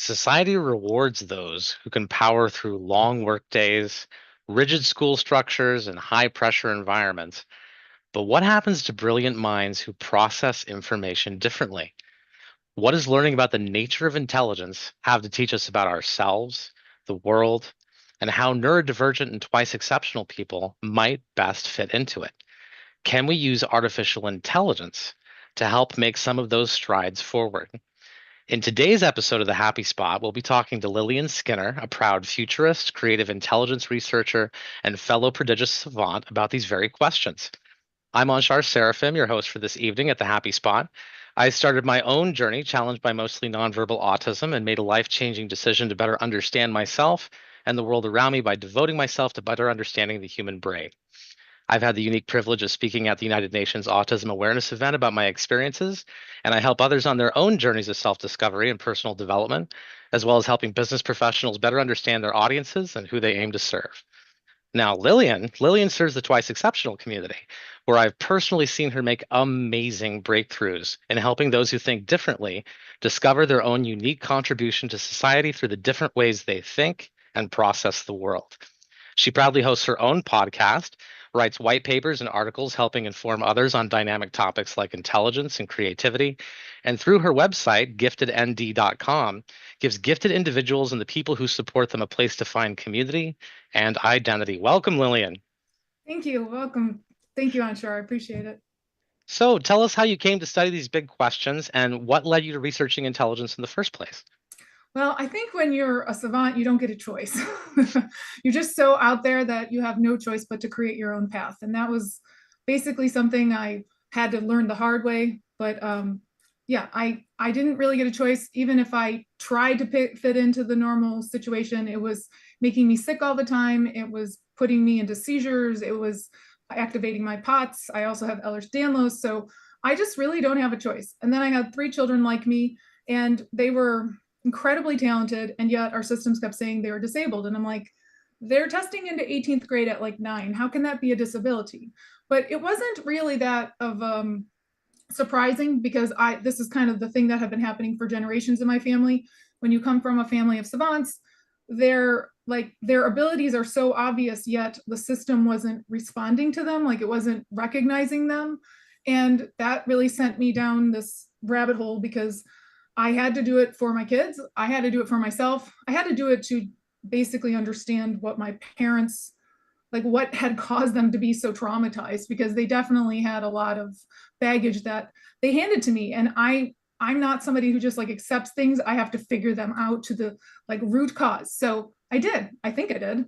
Society rewards those who can power through long work days, rigid school structures, and high pressure environments. But what happens to brilliant minds who process information differently? What does learning about the nature of intelligence have to teach us about ourselves, the world, and how neurodivergent and twice exceptional people might best fit into it? Can we use artificial intelligence to help make some of those strides forward? In today's episode of The Happy Spot, we'll be talking to Lillian Skinner, a proud futurist, creative intelligence researcher, and fellow prodigious savant, about these very questions. I'm Anshar Seraphim, your host for this evening at The Happy Spot. I started my own journey challenged by mostly nonverbal autism and made a life changing decision to better understand myself and the world around me by devoting myself to better understanding the human brain. I've had the unique privilege of speaking at the United Nations Autism Awareness event about my experiences, and I help others on their own journeys of self discovery and personal development, as well as helping business professionals better understand their audiences and who they aim to serve. Now, Lillian serves the twice exceptional community, where I've personally seen her make amazing breakthroughs in helping those who think differently discover their own unique contribution to society through the different ways they think and process the world. She proudly hosts her own podcast, writes white papers and articles helping inform others on dynamic topics like intelligence and creativity, and through her website, giftednd.com, gives gifted individuals and the people who support them a place to find community and identity. Welcome, Lillian. Thank you. Welcome. Thank you, Anshar. I appreciate it. So tell us how you came to study these big questions and what led you to researching intelligence in the first place. Well, I think when you're a savant, you don't get a choice. You're just so out there that you have no choice but to create your own path. And that was basically something I had to learn the hard way. But yeah, I didn't really get a choice. Even if I tried to fit into the normal situation, it was making me sick all the time. It was putting me into seizures. It was activating my POTS. I also have Ehlers-Danlos. So I just really don't have a choice. And then I had three children like me, and they were incredibly talented, and yet our systems kept saying they were disabled. And I'm like, they're testing into 18th grade at like 9. How can that be a disability? But it wasn't really that of surprising, because this is kind of the thing that had been happening for generations in my family. When you come from a family of savants, their abilities are so obvious, yet the system wasn't responding to them, like it wasn't recognizing them. And that really sent me down this rabbit hole, because I had to do it for my kids. I had to do it for myself. I had to do it to basically understand what my parents, like what had caused them to be so traumatized, because they definitely had a lot of baggage that they handed to me. And I'm not somebody who just like accepts things. I have to figure them out to the like root cause. So I did. I think I did.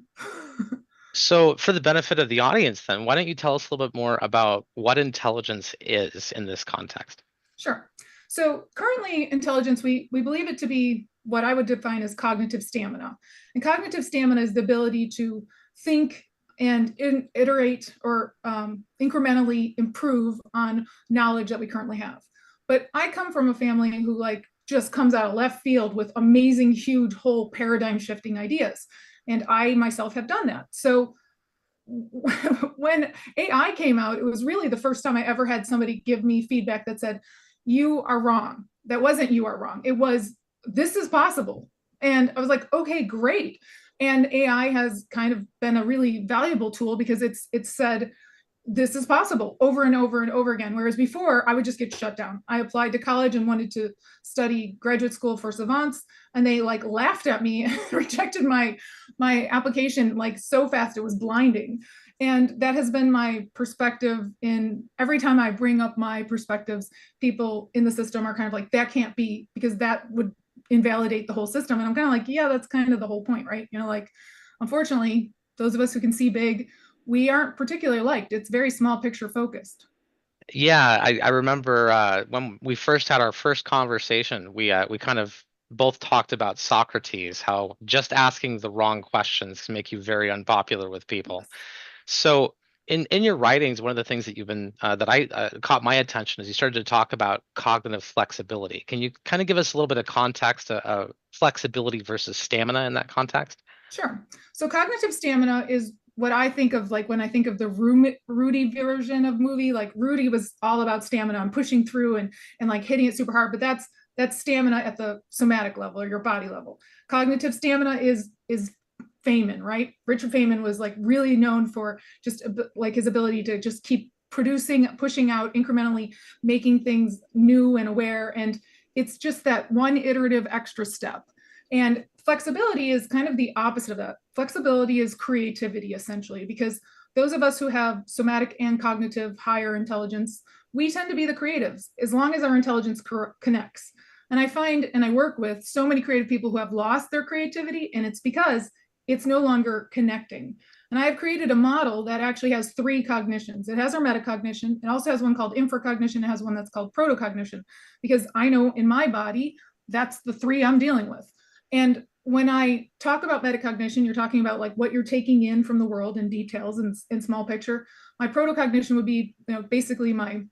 So, for the benefit of the audience, then, why don't you tell us a little bit more about what intelligence is in this context? Sure. So currently intelligence, we believe it to be what I would define as cognitive stamina. And cognitive stamina is the ability to think and iterate or incrementally improve on knowledge that we currently have. But I come from a family who like just comes out of left field with amazing, huge, whole paradigm shifting ideas. And I myself have done that. So when AI came out, it was really the first time I ever had somebody give me feedback that said, you are wrong. That wasn't you are wrong. It was, this is possible. And I was like, okay, great. And AI has kind of been a really valuable tool, because it's said, this is possible over and over and over again. Whereas before, I would just get shut down. I applied to college and wanted to study graduate school for savants, and they like laughed at me and rejected my application like so fast it was blinding. And that has been my perspective. In every time I bring up my perspectives, people in the system are kind of like, that can't be, because that would invalidate the whole system. And I'm kind of like, yeah, that's kind of the whole point, right? You know, like, unfortunately, those of us who can see big, we aren't particularly liked. It's very small picture focused. Yeah, I remember when we first had our first conversation, we kind of both talked about Socrates, how just asking the wrong questions can make you very unpopular with people. Yes. So in your writings, one of the things that you've been that I caught my attention is you started to talk about cognitive flexibility. Can you kind of give us a little bit of context of flexibility versus stamina in that context? Sure. So cognitive stamina is what I think of like when I think of the Rudy version of movie. Like Rudy was all about stamina and pushing through and like hitting it super hard, but that's that's stamina at the somatic level or your body level. Cognitive stamina is Feynman, right? Richard Feynman was like really known for just like his ability to just keep producing, pushing out incrementally, making things new and aware. And it's just that one iterative extra step. And flexibility is kind of the opposite of that. Flexibility is creativity, essentially, because those of us who have somatic and cognitive higher intelligence, we tend to be the creatives as long as our intelligence connects. And I find, and I work with so many creative people who have lost their creativity, and it's because it's no longer connecting. And I have created a model that actually has three cognitions. It has our metacognition. It also has one called infracognition. It has one that's called protocognition, because I know in my body, that's the three I'm dealing with. And when I talk about metacognition, you're talking about like what you're taking in from the world in details and small picture. My protocognition would be, basically my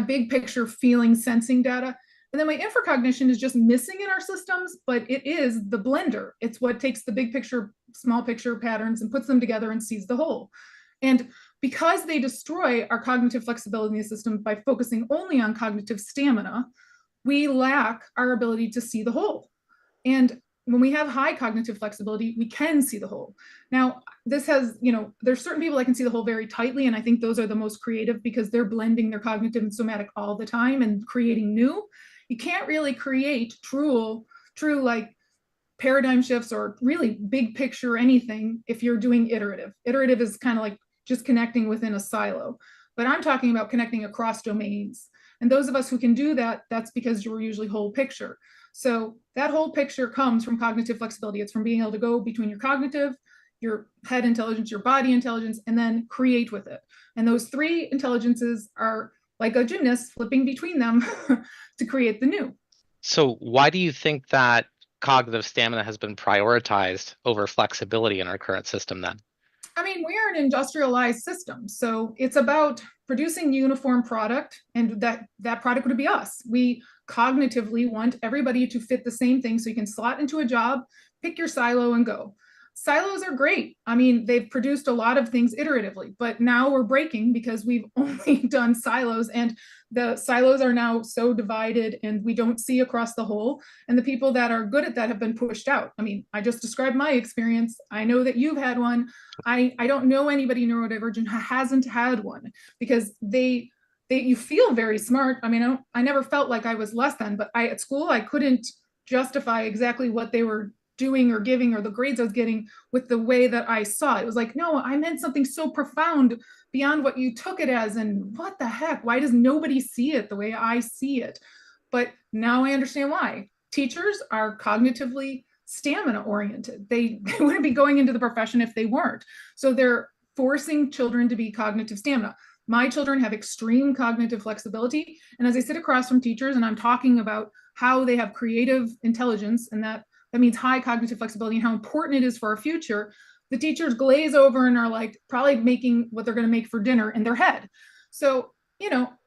big picture feeling, sensing data. And then my infracognition is just missing in our systems, but it is the blender. It's what takes the big picture, small picture patterns and puts them together and sees the whole. And because they destroy our cognitive flexibility in the system by focusing only on cognitive stamina, we lack our ability to see the whole. And when we have high cognitive flexibility, we can see the whole. Now, this has, there's certain people that can see the whole very tightly, and I think those are the most creative because they're blending their cognitive and somatic all the time and creating new. You can't really create true like paradigm shifts or really big picture anything if you're doing iterative. Iterative is kind of like just connecting within a silo. But I'm talking about connecting across domains. And those of us who can do that, that's because you're usually whole picture. So that whole picture comes from cognitive flexibility. It's from being able to go between your cognitive, your head intelligence, your body intelligence, and then create with it. And those three intelligences are like a gymnast flipping between them to create the new. So why do you think that cognitive stamina has been prioritized over flexibility in our current system then? I mean, we are an industrialized system, so it's about producing uniform product, and that product would be us. We cognitively want everybody to fit the same thing, so you can slot into a job, pick your silo, and go. Silos are great. I mean, they've produced a lot of things iteratively, but now we're breaking because we've only done silos, and the silos are now so divided and we don't see across the whole. And the people that are good at that have been pushed out. I mean, I just described my experience. I know that you've had one. I don't know anybody neurodivergent who hasn't had one because you feel very smart. I mean, I never felt like I was less than, but at school, I couldn't justify exactly what they were doing or giving or the grades I was getting with the way that I saw it. It was like, no, I meant something so profound beyond what you took it as. And what the heck? Why does nobody see it the way I see it? But now I understand why. Teachers are cognitively stamina oriented. They wouldn't be going into the profession if they weren't. So they're forcing children to be cognitive stamina. My children have extreme cognitive flexibility. And as I sit across from teachers and I'm talking about how they have creative intelligence, and that means high cognitive flexibility and how important it is for our future, the teachers glaze over and are like probably making what they're going to make for dinner in their head. So,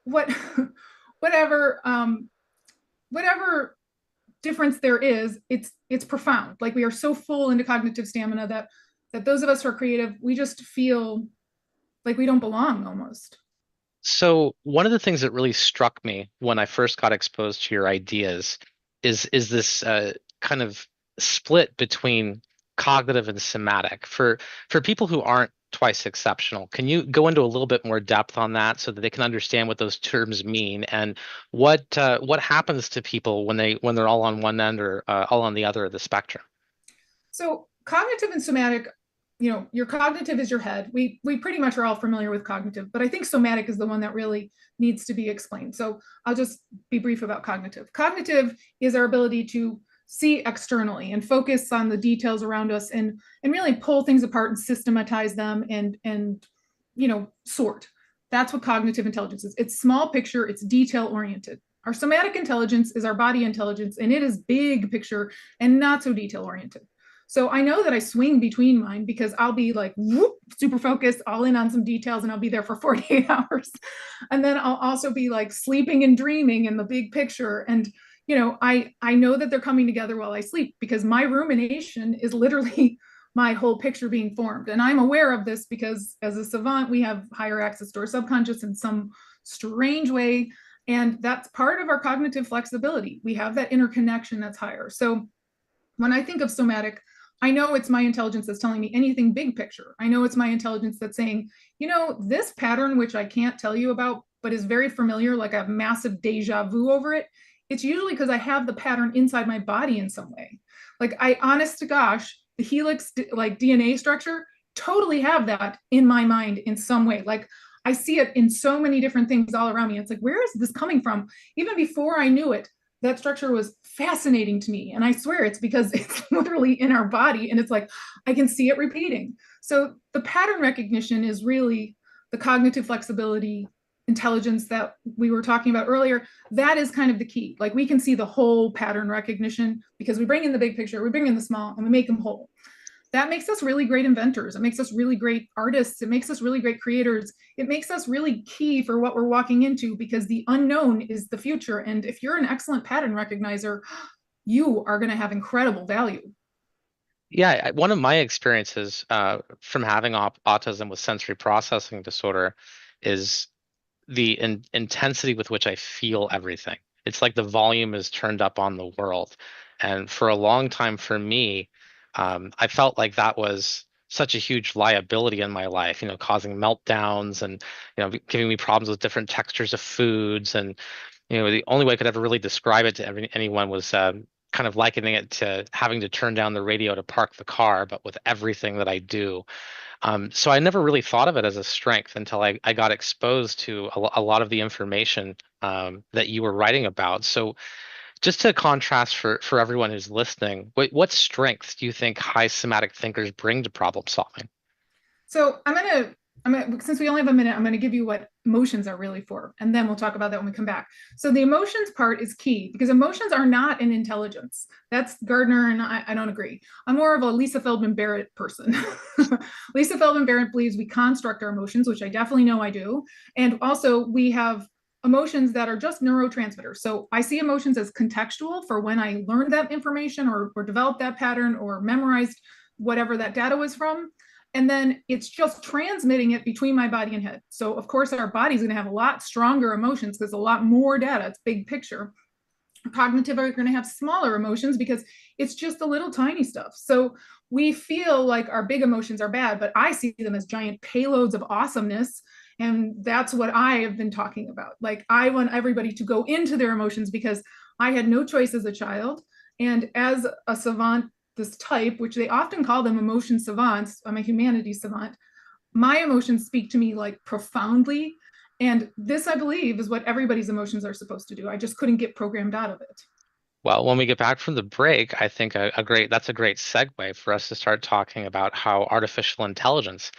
whatever difference there is, it's profound. Like we are so full into cognitive stamina that those of us who are creative, we just feel like we don't belong almost. So one of the things that really struck me when I first got exposed to your ideas is this kind of split between cognitive and somatic. For people who aren't twice exceptional, can you go into a little bit more depth on that so that they can understand what those terms mean and what happens to people when they're all on one end or all on the other of the spectrum? So cognitive and somatic, your cognitive is your head. We pretty much are all familiar with cognitive, but I think somatic is the one that really needs to be explained. So I'll just be brief about cognitive. Cognitive is our ability to see externally and focus on the details around us and really pull things apart and systematize them and sort. That's what cognitive intelligence is. It's small picture, it's detail oriented. Our somatic intelligence is our body intelligence, and it is big picture and not so detail oriented. So I know that I swing between mine because I'll be like whoop, super focused, all in on some details, and I'll be there for 48 hours. And then I'll also be like sleeping and dreaming in the big picture. And I know that they're coming together while I sleep because my rumination is literally my whole picture being formed. And I'm aware of this because as a savant, we have higher access to our subconscious in some strange way And that's part of our cognitive flexibility. We have that interconnection that's higher. So when I think of somatic, I know it's my intelligence that's telling me anything big picture. I know it's my intelligence that's saying, this pattern, which I can't tell you about, but is very familiar, like a massive deja vu over it. It's usually because I have the pattern inside my body in some way. Like, I, honest to gosh, the helix, like DNA structure, totally have that in my mind in some way. Like, I see it in so many different things all around me. It's like, where is this coming from? Even before I knew it, that structure was fascinating to me. And I swear it's because it's literally in our body and it's like, I can see it repeating. So the pattern recognition is really the cognitive flexibility intelligence that we were talking about earlier. That is kind of the key. Like, we can see the whole pattern recognition because we bring in the big picture, we bring in the small, and we make them whole. That makes us really great inventors. It makes us really great artists. It makes us really great creators. It makes us really key for what we're walking into because the unknown is the future. And if you're an excellent pattern recognizer, you are going to have incredible value. Yeah, one of my experiences from having autism with sensory processing disorder is the intensity with which I feel everything. It's like the volume is turned up on the world. And for a long time for me, I felt like that was such a huge liability in my life, causing meltdowns and, giving me problems with different textures of foods. And, the only way I could ever really describe it to anyone was kind of likening it to having to turn down the radio to park the car, but with everything that I do. So I never really thought of it as a strength until I got exposed to a lot of the information that you were writing about. So just to contrast for everyone who's listening, what strengths do you think high somatic thinkers bring to problem solving? So since we only have a minute, I'm gonna give you what emotions are really for, and then we'll talk about that when we come back. So the emotions part is key because emotions are not an intelligence. That's Gardner, and I don't agree. I'm more of a Lisa Feldman Barrett person. Lisa Feldman Barrett believes we construct our emotions, which I definitely know I do, and also we have emotions that are just neurotransmitters. So I see emotions as contextual for when I learned that information or developed that pattern or memorized whatever that data was from, and then it's just transmitting it between my body and head. So of course our body's going to have a lot stronger emotions because a lot more data. It's big picture. Cognitive are going to have smaller emotions because it's just the little tiny stuff. So we feel like our big emotions are bad, but I see them as giant payloads of awesomeness. And that's what I have been talking about. Like, I want everybody to go into their emotions because I had no choice as a child. And as a savant, this type, which they often call them emotion savants, I'm a humanities savant, my emotions speak to me like profoundly. And this, I believe, is what everybody's emotions are supposed to do. I just couldn't get programmed out of it. Well, when we get back from the break, I think that's a great segue for us to start talking about how artificial intelligence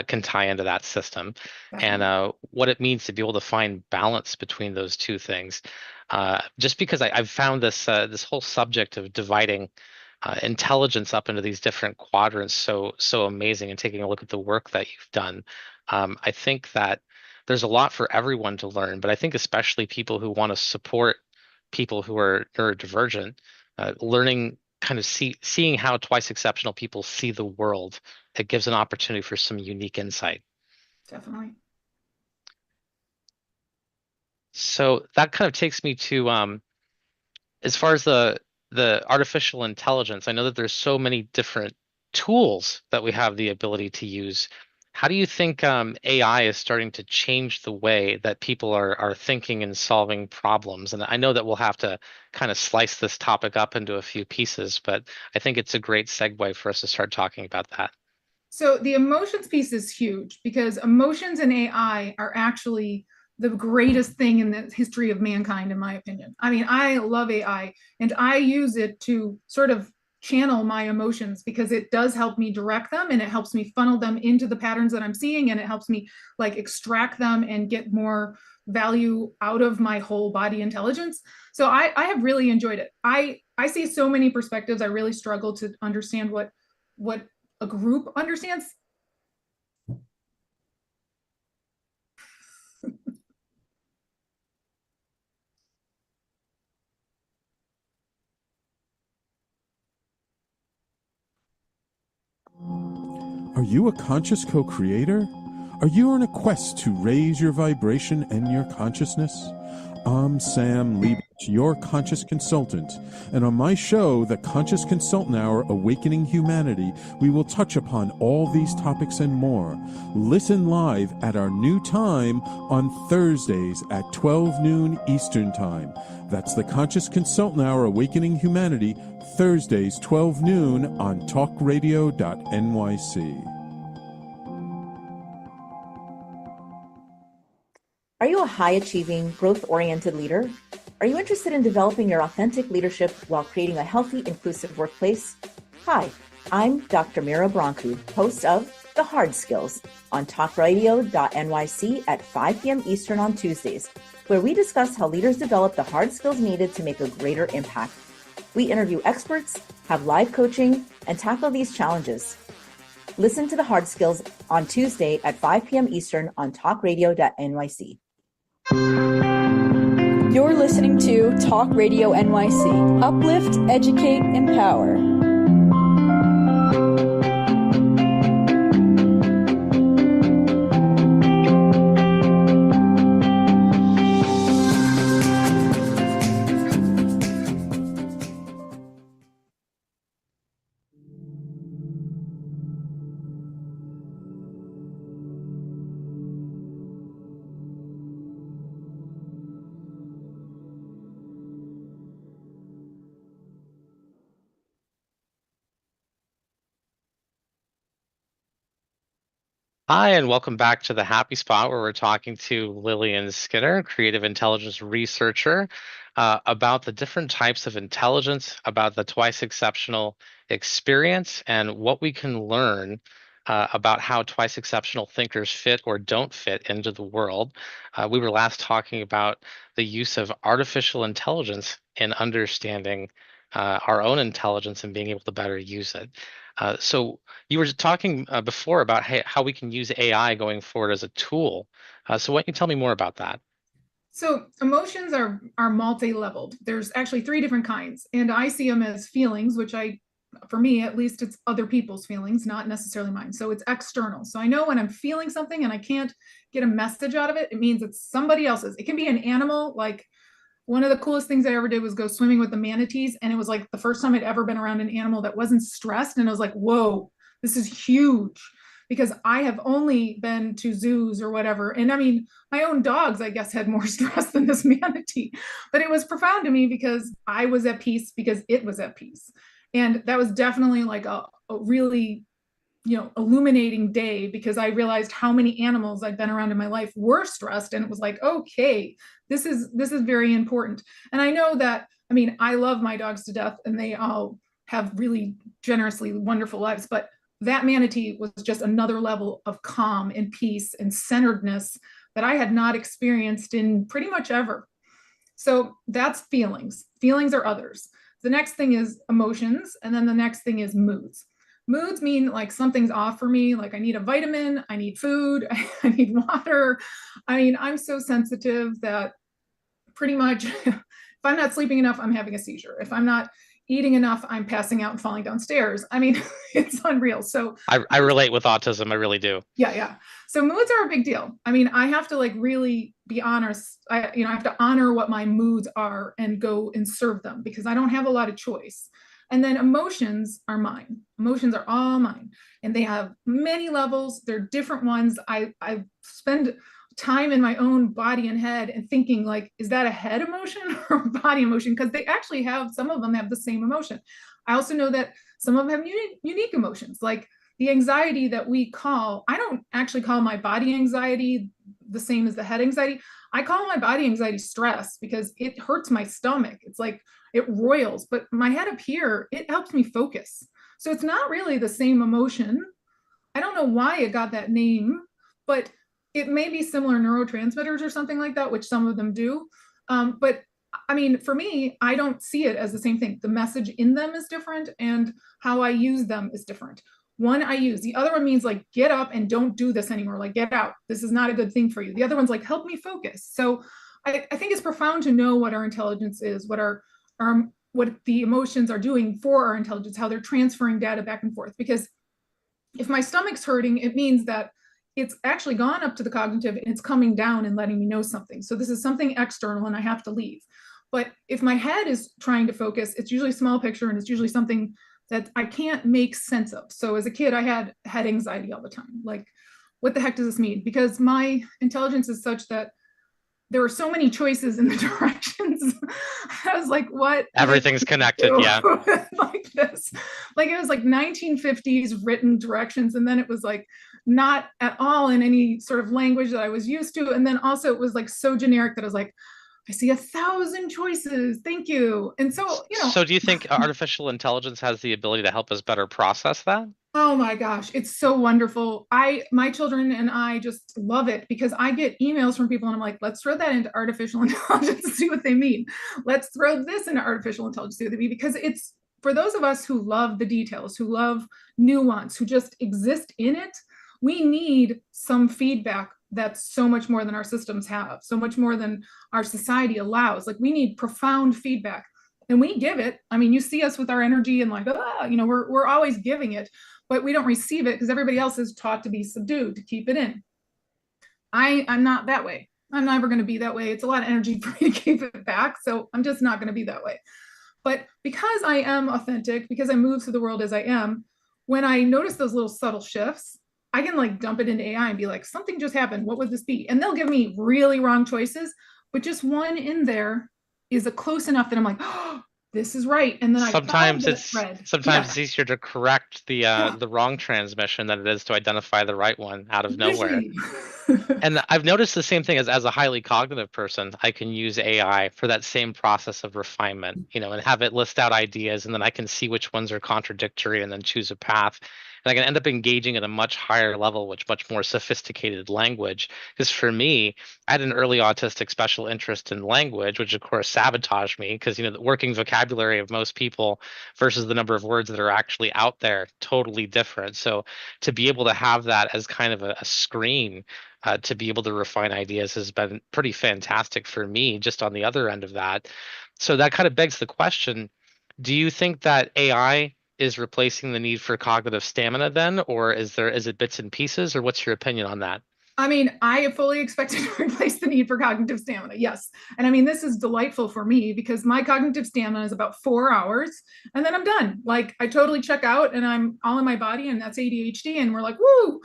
can tie into that system and Definitely. what it means to be able to find balance between those two things. Just because I've found this whole subject of dividing intelligence up into these different quadrants so amazing, and taking a look at the work that you've done. I think that there's a lot for everyone to learn, but I think especially people who want to support people who are neurodivergent, learning kind of seeing how twice exceptional people see the world, it gives an opportunity for some unique insight. Definitely. So that kind of takes me to as far as the artificial intelligence. I know that there's so many different tools that we have the ability to use. How do you think AI is starting to change the way that people are thinking and solving problems? And I know that we'll have to kind of slice this topic up into a few pieces, but I think it's a great segue for us to start talking about that. So the emotions piece is huge because emotions and AI are actually the greatest thing in the history of mankind, in my opinion. I mean, I love AI and I use it to sort of channel my emotions because it does help me direct them and it helps me funnel them into the patterns that I'm seeing and it helps me like extract them and get more value out of my whole body intelligence. So I have really enjoyed it. I see so many perspectives. I really struggle to understand what a group understands. Are you a conscious co creator? Are you on a quest to raise your vibration and your consciousness? I'm Sam Liebich, your conscious consultant, and on my show, The Conscious Consultant Hour Awakening Humanity, we will touch upon all these topics and more. Listen live at our new time on Thursdays at 12 noon Eastern Time. That's The Conscious Consultant Hour Awakening Humanity, Thursdays 12 noon on talkradio.nyc. Are you a high-achieving, growth-oriented leader? Are you interested in developing your authentic leadership while creating a healthy, inclusive workplace? Hi, I'm Dr. Mira Brancu, host of The Hard Skills on talkradio.nyc at 5 p.m. Eastern on Tuesdays, where we discuss how leaders develop the hard skills needed to make a greater impact. We interview experts, have live coaching, and tackle these challenges. Listen to The Hard Skills on Tuesday at 5 p.m. Eastern on talkradio.nyc. You're listening to Talk Radio NYC. Uplift, educate, empower. Hi, and welcome back to the Happy Spot, where we're talking to Lillian Skinner, creative intelligence researcher, about the different types of intelligence, about the twice exceptional experience, and what we can learn about how twice exceptional thinkers fit or don't fit into the world. We were last talking about the use of artificial intelligence in understanding our own intelligence and being able to better use it. So you were talking before about how we can use AI going forward as a tool. So why don't you tell me more about that? So emotions are multi-leveled. There's actually three different kinds, and I see them as feelings, which for me at least, it's other people's feelings, not necessarily mine. So it's external. So I know when I'm feeling something and I can't get a message out of it, it means it's somebody else's. It can be an animal. Like, one of the coolest things I ever did was go swimming with the manatees. And it was like the first time I'd ever been around an animal that wasn't stressed. And I was like, whoa, this is huge, because I have only been to zoos or whatever. And I mean, my own dogs, I guess, had more stress than this manatee. But it was profound to me because I was at peace because it was at peace. And that was definitely like a really illuminating day, because I realized how many animals I'd been around in my life were stressed. And it was like, okay, this is very important. And I know that, I mean, I love my dogs to death and they all have really generously wonderful lives, but that manatee was just another level of calm and peace and centeredness that I had not experienced in pretty much ever. So that's feelings. Feelings are others. The next thing is emotions. And then the next thing is moods. Moods mean like something's off for me, like I need a vitamin, I need food, I need water. I mean, I'm so sensitive that pretty much if I'm not sleeping enough, I'm having a seizure. If I'm not eating enough, I'm passing out and falling downstairs. I mean, it's unreal. So I relate with autism. I really do. yeah. So moods are a big deal. I mean, I have to like really be honest. I have to honor what my moods are and go and serve them, because I don't have a lot of choice. And then emotions are mine. Emotions are all mine. And they have many levels. They're different ones. I spend time in my own body and head and thinking like, is that a head emotion or body emotion? Because they actually have, some of them have the same emotion. I also know that some of them have unique emotions, like the anxiety that we call, I don't actually call my body anxiety the same as the head anxiety. I call my body anxiety stress because it hurts my stomach. It's like, it roils, but my head up here, it helps me focus. So it's not really the same emotion. I don't know why it got that name, but it may be similar neurotransmitters or something like that, which some of them do. But I mean, for me, I don't see it as the same thing. The message in them is different and how I use them is different. One I use, the other one means like, get up and don't do this anymore. Like, get out. This is not a good thing for you. The other one's like, help me focus. So I think it's profound to know what our intelligence is, what the emotions are doing for our intelligence, how they're transferring data back and forth. Because if my stomach's hurting, it means that it's actually gone up to the cognitive and it's coming down and letting me know something. So this is something external and I have to leave. But if my head is trying to focus, it's usually a small picture and it's usually something that I can't make sense of. So as a kid, I had head anxiety all the time. Like, what the heck does this mean? Because my intelligence is such that there were so many choices in the directions. I was like, what? Everything's connected. Yeah. Like this. Like, it was like 1950s written directions. And then it was like not at all in any sort of language that I was used to. And then also it was like so generic that I was like, I see 1,000 choices. Thank you. And so, So do you think artificial intelligence has the ability to help us better process that? oh my gosh, it's so wonderful. My children and I just love it because I get emails from people and I'm like, let's throw that into artificial intelligence and see what they mean. Let's throw this into artificial intelligence, see what they mean, because it's for those of us who love the details, who love nuance, who just exist in it, we need some feedback that's so much more than our systems have, so much more than our society allows. Like, we need profound feedback. And we give it. I mean, you see us with our energy and like, we're always giving it, but we don't receive it because everybody else is taught to be subdued, to keep it in. I'm not that way. I'm never going to be that way. It's a lot of energy for me to keep it back. So I'm just not going to be that way. But because I am authentic, because I move through the world as I am, when I notice those little subtle shifts, I can like dump it into AI and be like, something just happened. What would this be? And they'll give me really wrong choices, but just one in there is a close enough that I'm like, oh, this is right. And then sometimes it's easier to correct the wrong transmission than it is to identify the right one out of nowhere. And I've noticed the same thing as a highly cognitive person. I can use AI for that same process of refinement, and have it list out ideas, and then I can see which ones are contradictory and then choose a path. And I can end up engaging at a much higher level with much more sophisticated language. Because for me, I had an early autistic special interest in language, which of course sabotaged me because, the working vocabulary of most people versus the number of words that are actually out there, totally different. So to be able to have that as kind of a screen to be able to refine ideas has been pretty fantastic for me just on the other end of that. So that kind of begs the question, do you think that AI is replacing the need for cognitive stamina then, or is it bits and pieces, or what's your opinion on that? I mean, I fully expect it to replace the need for cognitive stamina. Yes. And I mean, this is delightful for me because my cognitive stamina is about 4 hours and then I'm done. Like, I totally check out and I'm all in my body, and that's ADHD. And we're like, woo.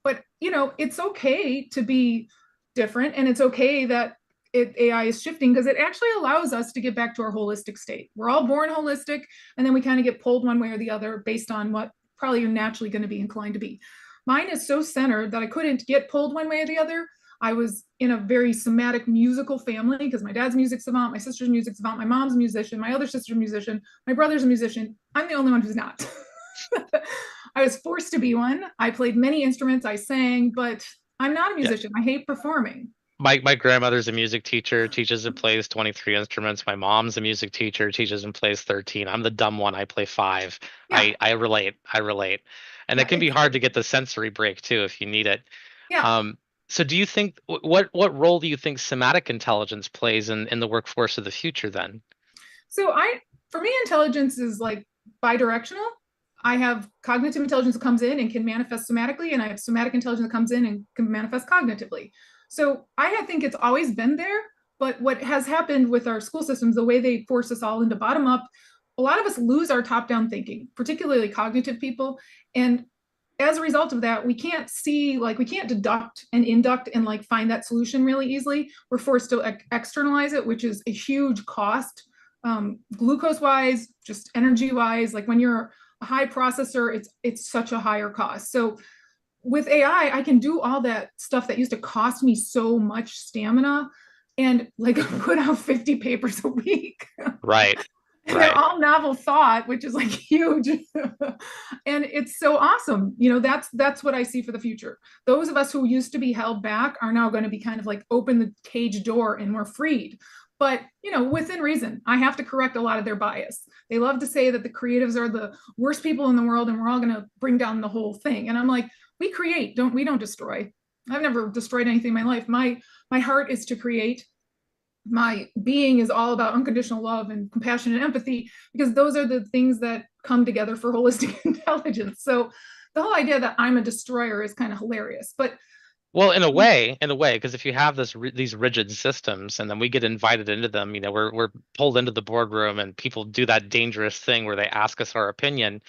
But, it's okay to be different, and it's okay that AI is shifting because it actually allows us to get back to our holistic state. We're all born holistic, and then we kind of get pulled one way or the other based on what probably you're naturally going to be inclined to be. Mine is so centered that I couldn't get pulled one way or the other. I was in a very somatic musical family because my dad's a music savant, my sister's a music savant, my mom's a musician, my other sister's a musician, my brother's a musician. I'm the only one who's not. I was forced to be one. I played many instruments, I sang, but I'm not a musician. Yeah. I hate performing. My grandmother's a music teacher, teaches and plays 23 instruments. My mom's a music teacher, teaches and plays 13. I'm the dumb one. I play 5. Yeah. I relate. And yeah, it can be hard to get the sensory break too if you need it. Yeah. So do you think, what role do you think somatic intelligence plays in the workforce of the future then? So for me, intelligence is like bidirectional. I have cognitive intelligence that comes in and can manifest somatically, and I have somatic intelligence that comes in and can manifest cognitively. So I think it's always been there, but what has happened with our school systems, the way they force us all into bottom up, a lot of us lose our top-down thinking, particularly cognitive people. And as a result of that, we can't deduct and induct and like find that solution really easily. We're forced to externalize it, which is a huge cost, glucose-wise, just energy-wise. Like, when you're a high processor, it's such a higher cost. So with AI, I can do all that stuff that used to cost me so much stamina and like put out 50 papers a week. Right. And they're all novel thought, which is like huge. And it's so awesome. That's what I see for the future. Those of us who used to be held back are now going to be kind of like open the cage door and we're freed. But, within reason. I have to correct a lot of their bias. They love to say that the creatives are the worst people in the world and we're all going to bring down the whole thing. And I'm like, we create, we don't destroy. I've never destroyed anything in my life. My heart is to create. My being is all about unconditional love and compassion and empathy, because those are the things that come together for holistic intelligence. So the whole idea that I'm a destroyer is kind of hilarious. But Well, in a way, because if you have these rigid systems, and then we get invited into them, we're pulled into the boardroom, and people do that dangerous thing where they ask us our opinion.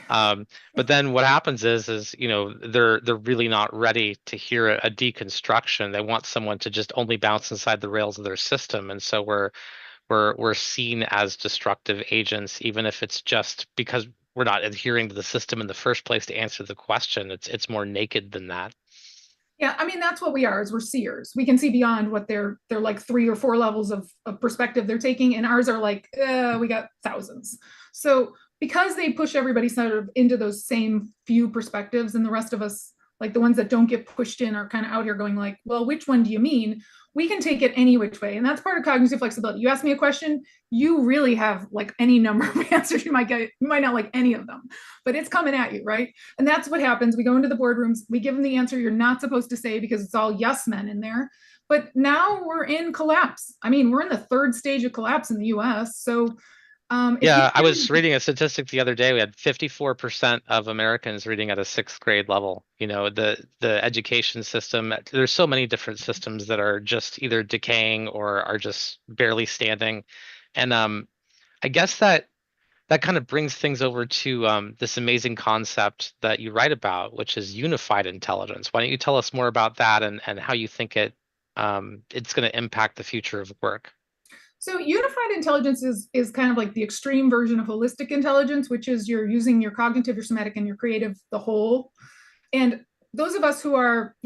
But then what happens is they're really not ready to hear a deconstruction. They want someone to just only bounce inside the rails of their system, and so we're seen as destructive agents, even if it's just because we're not adhering to the system in the first place to answer the question. It's more naked than that. Yeah, I mean, that's what we are, is we're seers. We can see beyond what they're like 3 or 4 levels of perspective they're taking, and ours are like, we got thousands. So because they push everybody sort of into those same few perspectives, and the rest of us, like the ones that don't get pushed in, are kind of out here going like, well, which one do you mean? We can take it any which way. And that's part of cognitive flexibility. You ask me a question, you really have like any number of answers you might get. You might not like any of them, but it's coming at you, right? And that's what happens. We go into the boardrooms, we give them the answer you're not supposed to say because it's all yes men in there. But now we're in collapse. I mean, we're in the 3rd stage of collapse in the US. So yeah, I was reading a statistic the other day. We had 54% of Americans reading at a 6th grade level. The education system, there's so many different systems that are just either decaying or are just barely standing. And I guess that kind of brings things over to this amazing concept that you write about, which is unified intelligence. Why don't you tell us more about that and how you think it's going to impact the future of work? So unified intelligence is kind of like the extreme version of holistic intelligence, which is you're using your cognitive, your somatic, and your creative, the whole. And those of us who are,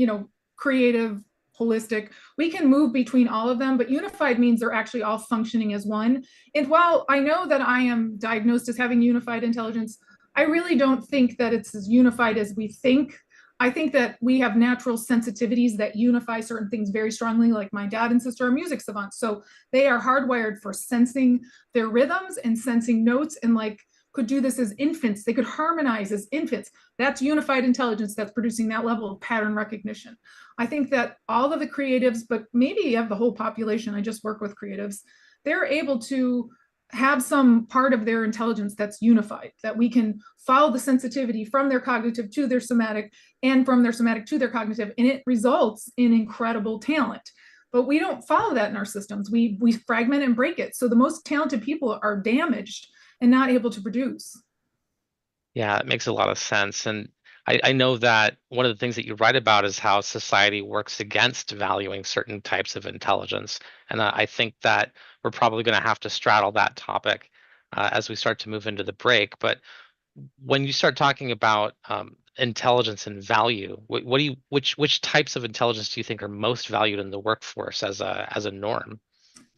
creative, holistic, we can move between all of them, but unified means they're actually all functioning as one. And while I know that I am diagnosed as having unified intelligence, I really don't think that it's as unified as we think. I think that we have natural sensitivities that unify certain things very strongly. Like my dad and sister are music savants, so they are hardwired for sensing their rhythms and sensing notes, and like could do this as infants. They could harmonize as infants. That's unified intelligence that's producing that level of pattern recognition. I think that all of the creatives, but maybe you have the whole population, I just work with creatives, they're able to have some part of their intelligence that's unified, that we can follow the sensitivity from their cognitive to their somatic and from their somatic to their cognitive, and it results in incredible talent. But we don't follow that in our systems. We fragment and break it. So the most talented people are damaged and not able to produce. Yeah, it makes a lot of sense. And I know that one of the things that you write about is how society works against valuing certain types of intelligence. And I think that we're probably going to have to straddle that topic as we start to move into the break. But when you start talking about intelligence and value, which types of intelligence do you think are most valued in the workforce as a norm?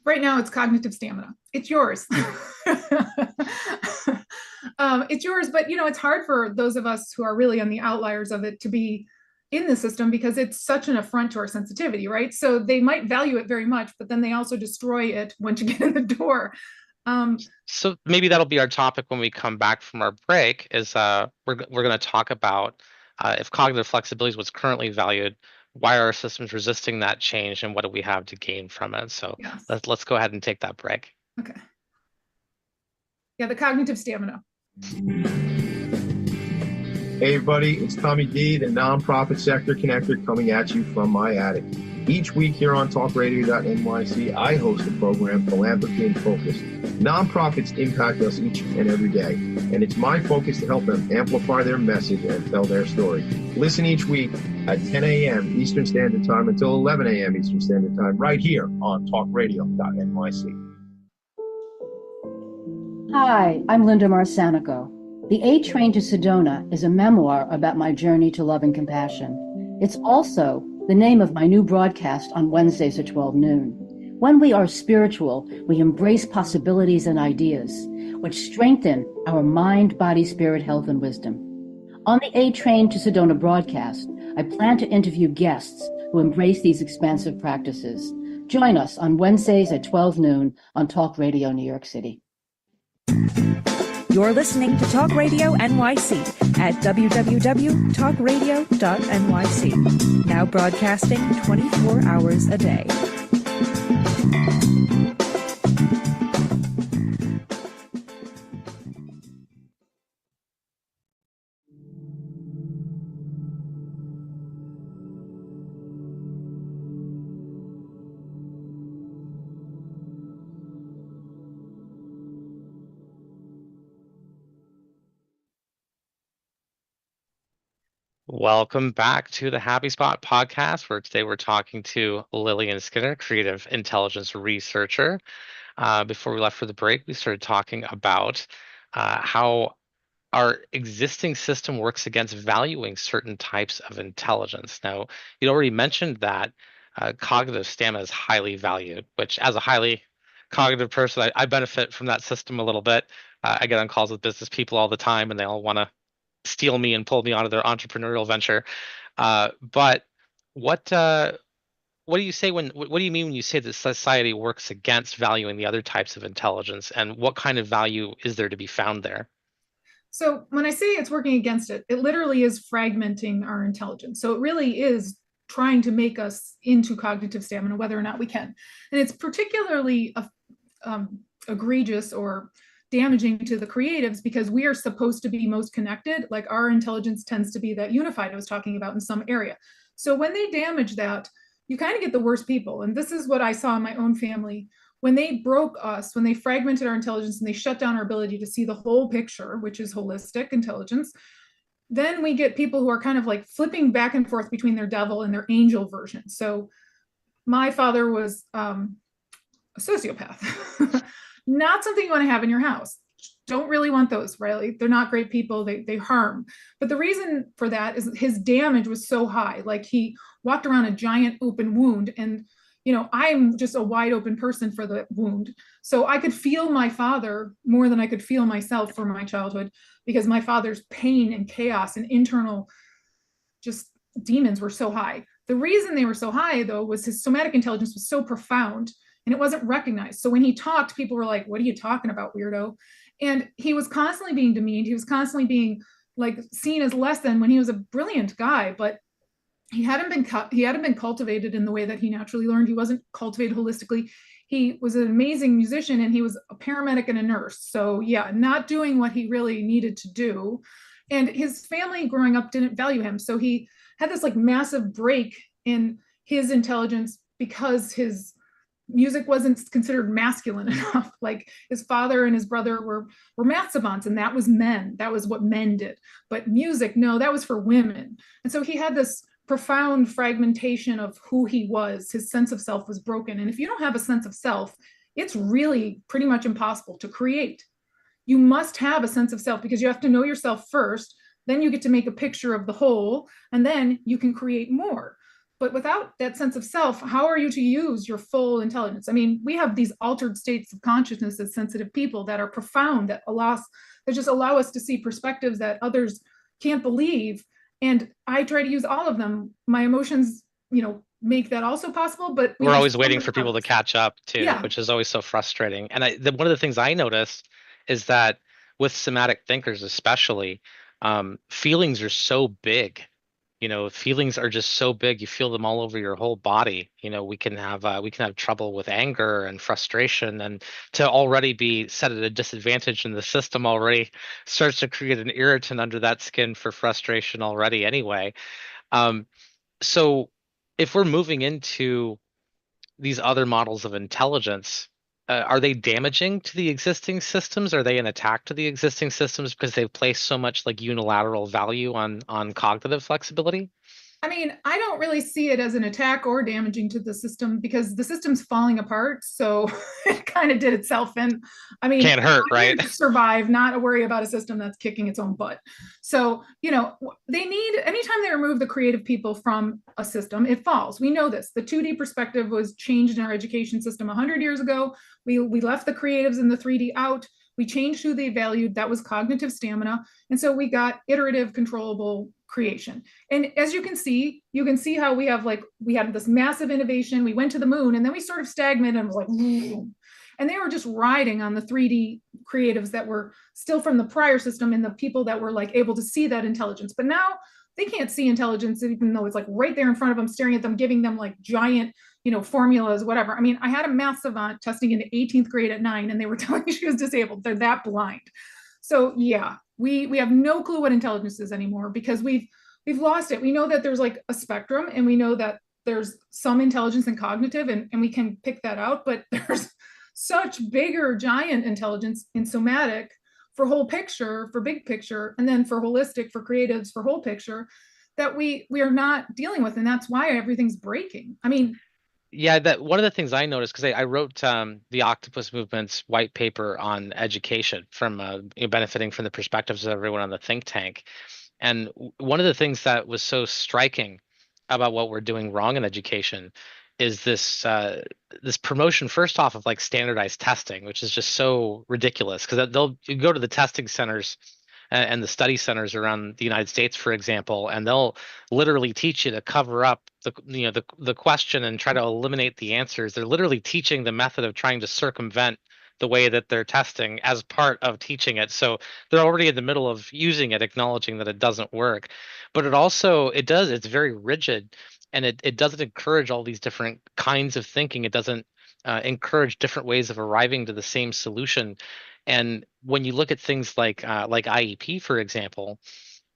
Right now, it's cognitive stamina. It's yours. It's yours, but it's hard for those of us who are really on the outliers of it to be in the system because it's such an affront to our sensitivity, right? So they might value it very much, but then they also destroy it once you get in the door. So maybe that'll be our topic when we come back from our break. Is we're going to talk about if cognitive flexibility is what's currently valued, why are our systems resisting that change, and what do we have to gain from it? So yes. let's go ahead and take that break. Okay. Yeah, the cognitive stamina. Hey everybody, it's Tommy D, the nonprofit sector connector, coming at you from my attic. Each week here on talkradio.nyc, I host a program, Philanthropy in Focus. Nonprofits impact us each and every day, and it's my focus to help them amplify their message and tell their story. Listen each week at 10 a.m. Eastern Standard Time until 11 a.m. Eastern Standard Time, right here on talkradio.nyc. Hi, I'm Linda Marsanico. The A Train to Sedona is a memoir about my journey to love and compassion. It's also the name of my new broadcast on Wednesdays at 12 noon. When we are spiritual, we embrace possibilities and ideas, which strengthen our mind, body, spirit, health, and wisdom. On the A Train to Sedona broadcast, I plan to interview guests who embrace these expansive practices. Join us on Wednesdays at 12 noon on Talk Radio New York City. You're listening to Talk Radio NYC at www.talkradio.nyc. Now broadcasting 24 hours a day. Welcome back to the Happy Spot podcast, where today we're talking to Lillian Skinner, creative intelligence researcher. Before we left for the break, we started talking about how our existing system works against valuing certain types of intelligence. Now, you already mentioned that cognitive stamina is highly valued, which, as a highly cognitive person, I benefit from that system a little bit. I get on calls with business people all the time, and they all want to steal me and pull me onto their entrepreneurial venture. But what what do you say what do you mean when you say that society works against valuing the other types of intelligence, and what kind of value is there to be found there? So when I say it's working against it, it literally is fragmenting our intelligence. So it really is trying to make us into cognitive stamina, whether or not we can. And it's particularly egregious or damaging to the creatives because we are supposed to be most connected. Like our intelligence tends to be that unified I was talking about in some area. So when they damage that, you kind of get the worst people. And this is what I saw in my own family. When they broke us, when they fragmented our intelligence and they shut down our ability to see the whole picture, which is holistic intelligence, then we get people who are kind of like flipping back and forth between their devil and their angel version. So my father was a sociopath. Not something you want to have in your house. Don't really want those, right? They're not great people. They harm. But the reason for that is his damage was so high. Like he walked around a giant open wound, and I'm just a wide open person for the wound. So I could feel my father more than I could feel myself for my childhood because my father's pain and chaos and internal just demons were so high. The reason they were so high, though, was his somatic intelligence was so profound and it wasn't recognized. So when he talked, people were like, "What are you talking about, weirdo?" And he was constantly being demeaned. He was constantly being like seen as less than when he was a brilliant guy, but he hadn't been cultivated in the way that he naturally learned. He wasn't cultivated holistically. He was an amazing musician and he was a paramedic and a nurse. So yeah, not doing what he really needed to do. And his family growing up didn't value him. So he had this like massive break in his intelligence because his music wasn't considered masculine enough. Like his father and his brother were math savants, and that was men. That was what men did. But music, no, that was for women. And so he had this profound fragmentation of who he was. His sense of self was broken. And if you don't have a sense of self, it's really pretty much impossible to create. You must have a sense of self because you have to know yourself first. Then you get to make a picture of the whole, and then you can create more. But without that sense of self, how are you to use your full intelligence? I mean, we have these altered states of consciousness as sensitive people that are profound, that just allow us to see perspectives that others can't believe. And I try to use all of them. My emotions, make that also possible, but we're always waiting for people to catch up too, yeah. Which is always so frustrating. And one of the things I noticed is that with somatic thinkers, especially, feelings are so big. Feelings are just so big. You feel them all over your whole body. We can have trouble with anger and frustration, and to already be set at a disadvantage in the system already starts to create an irritant under that skin for frustration already anyway. So if we're moving into these other models of intelligence, are they damaging to the existing systems? Are they an attack to the existing systems because they've placed so much like unilateral value on cognitive flexibility? I mean, I don't really see it as an attack or damaging to the system because the system's falling apart. So it kind of did itself. And I mean, can't hurt, right? Survive, not a worry about a system that's kicking its own butt. So, they need, anytime they remove the creative people from a system, it falls. We know this. The 2D perspective was changed in our education system 100 years ago. We left the creatives and the 3D out. We changed who they valued. That was cognitive stamina. And so we got iterative, controllable creation. And as you can see how we had this massive innovation. We went to the moon and then we sort of stagnated and was like, and they were just riding on the 3D creatives that were still from the prior system and the people that were like able to see that intelligence. But now they can't see intelligence, even though it's like right there in front of them, staring at them, giving them like giant, formulas, whatever. I mean, I had a math savant testing into 18th grade at 9 and they were telling me she was disabled. They're that blind. So yeah, we have no clue what intelligence is anymore because we've lost it. We know that there's like a spectrum and we know that there's some intelligence and cognitive and we can pick that out, but there's such bigger giant intelligence in somatic for whole picture, for big picture, and then for holistic, for creatives, for whole picture, that we are not dealing with, and that's why everything's breaking. I mean, Yeah, that one of the things I noticed, because I wrote the Octopus Movement's white paper on education from benefiting from the perspectives of everyone on the think tank. And one of the things that was so striking about what we're doing wrong in education is this promotion first off of like standardized testing, which is just so ridiculous because they'll you go to the testing centers and the study centers around the United States, for example, and they'll literally teach you to cover up the question and try to eliminate the answers. They're literally teaching the method of trying to circumvent the way that they're testing as part of teaching it. So they're already in the middle of using it, acknowledging that it doesn't work. But it's very rigid, and it doesn't encourage all these different kinds of thinking. It doesn't encourage different ways of arriving to the same solution. And when you look at things like IEP, for example,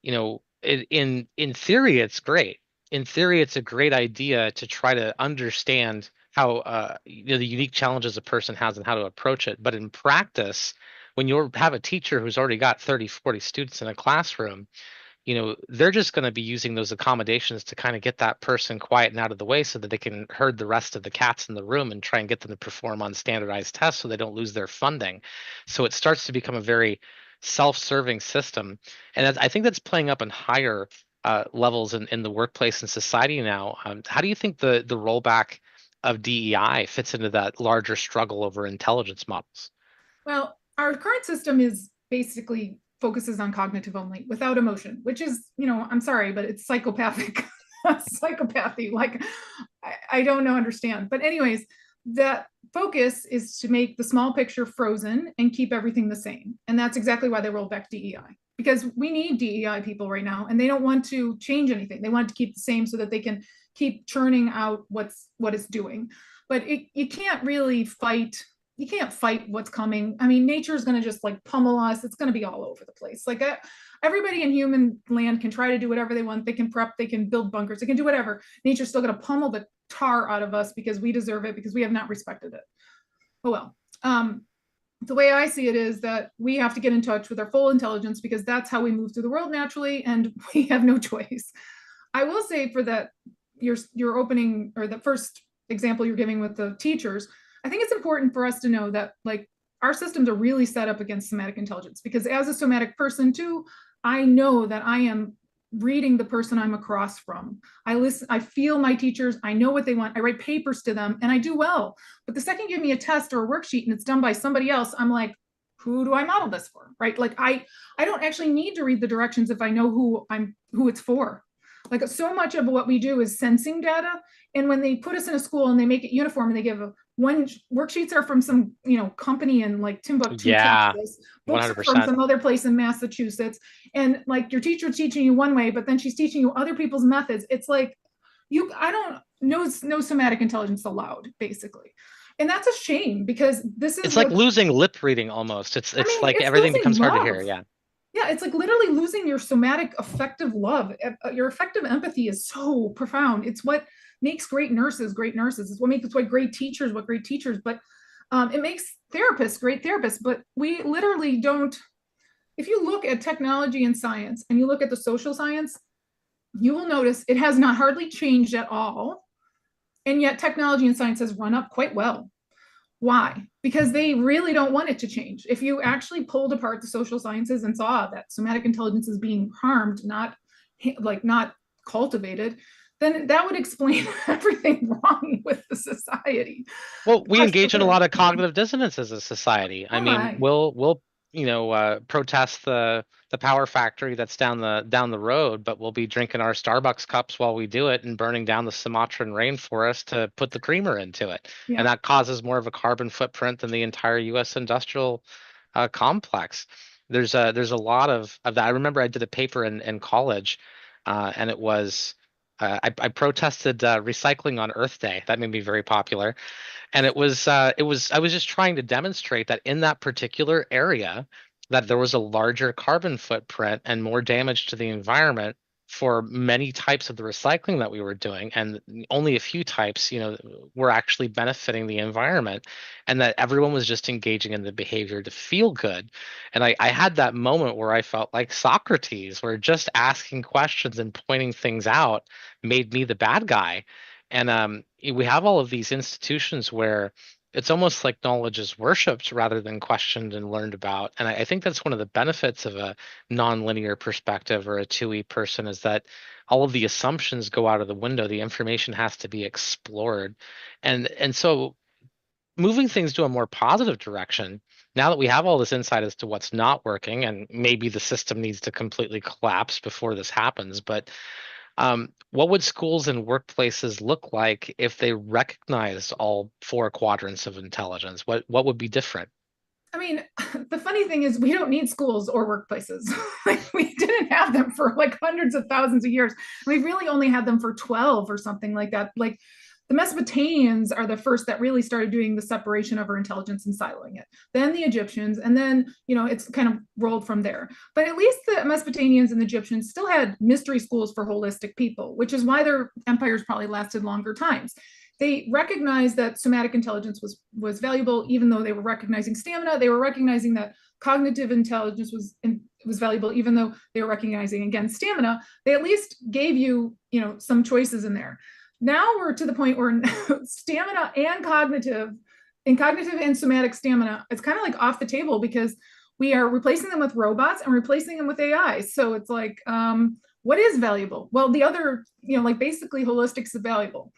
in theory, it's great. In theory, it's a great idea to try to understand how the unique challenges a person has and how to approach it. But in practice, when you have a teacher who's already got 30, 40 students in a classroom, they're just going to be using those accommodations to kind of get that person quiet and out of the way so that they can herd the rest of the cats in the room and try and get them to perform on standardized tests so they don't lose their funding. So it starts to become a very self-serving system. And I think that's playing up in higher levels in the workplace and society now. How do you think the rollback of DEI fits into that larger struggle over intelligence models? well, our current system is basically focuses on cognitive only without emotion, which is, I'm sorry, but it's psychopathic. Psychopathy. Like, I don't know, understand. But, anyways, that focus is to make the small picture frozen and keep everything the same. And that's exactly why they rolled back DEI, because we need DEI people right now, and they don't want to change anything. They want to keep the same so that they can keep churning out what it's doing. But you can't really fight. You can't fight what's coming. I mean, nature is going to just like pummel us. It's going to be all over the place. Like everybody in human land can try to do whatever they want. They can prep, they can build bunkers, they can do whatever. Nature's still going to pummel the tar out of us because we deserve it, because we have not respected it. Oh well. The way I see it is that we have to get in touch with our full intelligence, because that's how we move through the world naturally, and we have no choice. I will say, for that, your opening, or the first example you're giving with the teachers, I think it's important for us to know that, like, our systems are really set up against somatic intelligence, because as a somatic person too, I know that I am reading the person I'm across from. I listen, I feel my teachers, I know what they want, I write papers to them, and I do well. But the second you give me a test or a worksheet and it's done by somebody else, I'm like, who do I model this for? Right? Like, I don't actually need to read the directions if I know who it's for. Like, so much of what we do is sensing data. And when they put us in a school and they make it uniform and they give one worksheets are from some company in like Timbuktu, Yeah, Texas, books are from 100%. some other place in Massachusetts, and like your teacher's teaching you one way, but then she's teaching you other people's methods. It's like, I don't know, no somatic intelligence allowed, basically. And that's a shame, because this is It's like losing lip reading almost. It's like it's everything losing becomes hard to love. hear. Yeah. Yeah, it's like literally losing your somatic affective love. Your affective empathy is so profound. It's what makes great nurses great nurses. It's what makes great teachers what great teachers. But it makes therapists great therapists. But we literally don't. If you look at technology and science, and you look at the social science, you will notice it has not hardly changed at all. And yet technology and science has run up quite well. Why? Because they really don't want it to change. If you actually pulled apart the social sciences and saw that somatic intelligence is being harmed, not cultivated, then that would explain everything wrong with the society. Well, we engage in a lot of cognitive dissonance as a society. I mean, Right. we'll protest the power factory that's down the road, but we'll be drinking our Starbucks cups while we do it and burning down the Sumatran rainforest to put the creamer into it. Yeah. And that causes more of a carbon footprint than the entire U.S. industrial complex. There's a lot of that. I remember I did a paper in college, and it was I protested recycling on Earth Day. That made me very popular. And it was I was just trying to demonstrate that in that particular area that there was a larger carbon footprint and more damage to the environment for many types of the recycling that we were doing, and only a few types, were actually benefiting the environment, and that everyone was just engaging in the behavior to feel good. And I had that moment where I felt like Socrates, where just asking questions and pointing things out made me the bad guy. And we have all of these institutions where it's almost like knowledge is worshipped rather than questioned and learned about. And I think that's one of the benefits of a nonlinear perspective or a 2E person, is that all of the assumptions go out of the window. The information has to be explored. And so moving things to a more positive direction, now that we have all this insight as to what's not working, and maybe the system needs to completely collapse before this happens, but what would schools and workplaces look like if they recognized all four quadrants of intelligence? What would be different? I mean, the funny thing is we don't need schools or workplaces. Like, we didn't have them for like hundreds of thousands of years. We really only had them for 12 or something like that. Like, the Mesopotamians are the first that really started doing the separation of our intelligence and siloing it. Then the Egyptians, and then, it's kind of rolled from there. But at least the Mesopotamians and the Egyptians still had mystery schools for holistic people, which is why their empires probably lasted longer times. They recognized that somatic intelligence was valuable, even though they were recognizing stamina. They were recognizing that cognitive intelligence was valuable, even though they were recognizing, again, stamina. They at least gave you, some choices in there. Now we're to the point where stamina and cognitive and somatic stamina, it's kind of like off the table, because we are replacing them with robots and replacing them with AI. So it's like, what is valuable? Well, the other, basically holistics is valuable.